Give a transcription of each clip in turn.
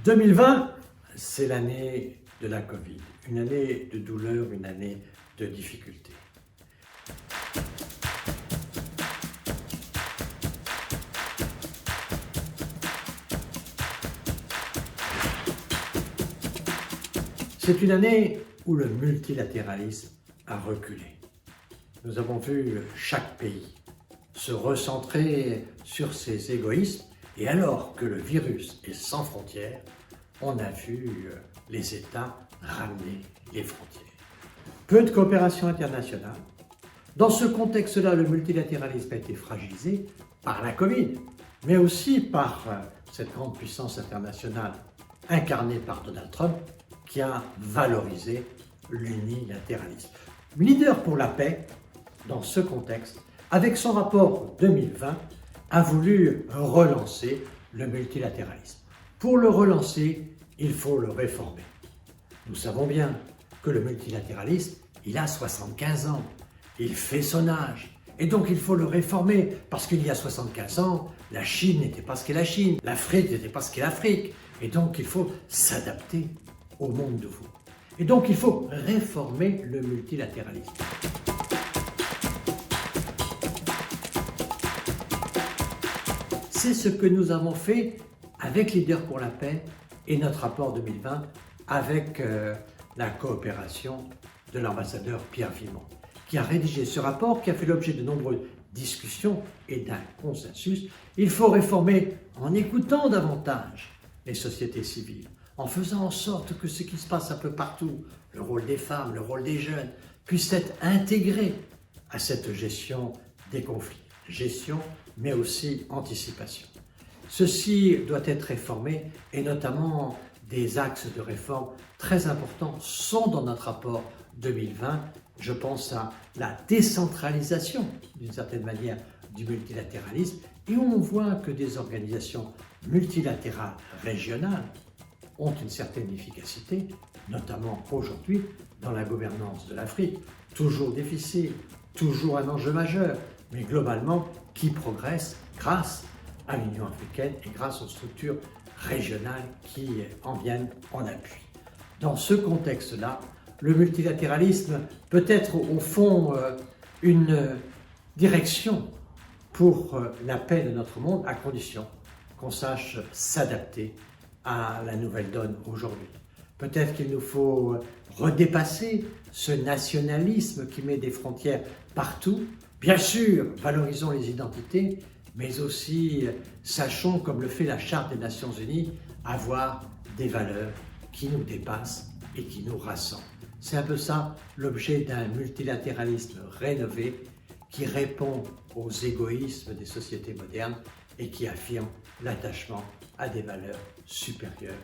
2020, c'est l'année de la Covid, une année de douleur, une année de difficulté. C'est une année où le multilatéralisme a reculé. Nous avons vu chaque pays se recentrer sur ses égoïsmes et alors que le virus est sans frontières, on a vu les États ramener les frontières. Peu de coopération internationale. Dans ce contexte-là, le multilatéralisme a été fragilisé par la Covid, mais aussi par cette grande puissance internationale incarnée par Donald Trump qui a valorisé l'unilatéralisme. Leader pour la paix, dans ce contexte, avec son rapport 2020, a voulu relancer le multilatéralisme. Pour le relancer, il faut le réformer. Nous savons bien que le multilatéralisme, il a 75 ans, il fait son âge, et donc il faut le réformer, parce qu'il y a 75 ans, la Chine n'était pas ce qu'est la Chine, l'Afrique n'était pas ce qu'est l'Afrique, et donc il faut s'adapter au monde nouveau. Et donc il faut réformer le multilatéralisme. C'est ce que nous avons fait avec Leader pour la paix et notre rapport 2020 avec la coopération de l'ambassadeur Pierre Vimont, qui a rédigé ce rapport qui a fait l'objet de nombreuses discussions et d'un consensus. Il faut réformer en écoutant davantage les sociétés civiles, en faisant en sorte que ce qui se passe un peu partout, le rôle des femmes, le rôle des jeunes, puisse être intégré à cette gestion des conflits. Gestion, mais aussi anticipation. Ceci doit être réformé et notamment des axes de réforme très importants sont dans notre rapport 2020. Je pense à la décentralisation, d'une certaine manière, du multilatéralisme et où on voit que des organisations multilatérales régionales ont une certaine efficacité, notamment aujourd'hui dans la gouvernance de l'Afrique, toujours difficile, toujours un enjeu majeur, mais globalement qui progresse grâce à l'Union africaine et grâce aux structures régionales qui en viennent en appui. Dans ce contexte-là, le multilatéralisme peut être au fond une direction pour la paix de notre monde, à condition qu'on sache s'adapter à la nouvelle donne aujourd'hui. Peut-être qu'il nous faut redépasser ce nationalisme qui met des frontières partout. Bien sûr, valorisons les identités, mais aussi sachons, comme le fait la Charte des Nations Unies, avoir des valeurs qui nous dépassent et qui nous rassemblent. C'est un peu ça l'objet d'un multilatéralisme rénové qui répond aux égoïsmes des sociétés modernes et qui affirme l'attachement à des valeurs supérieures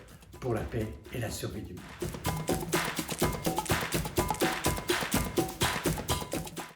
pour la paix et la survie du monde.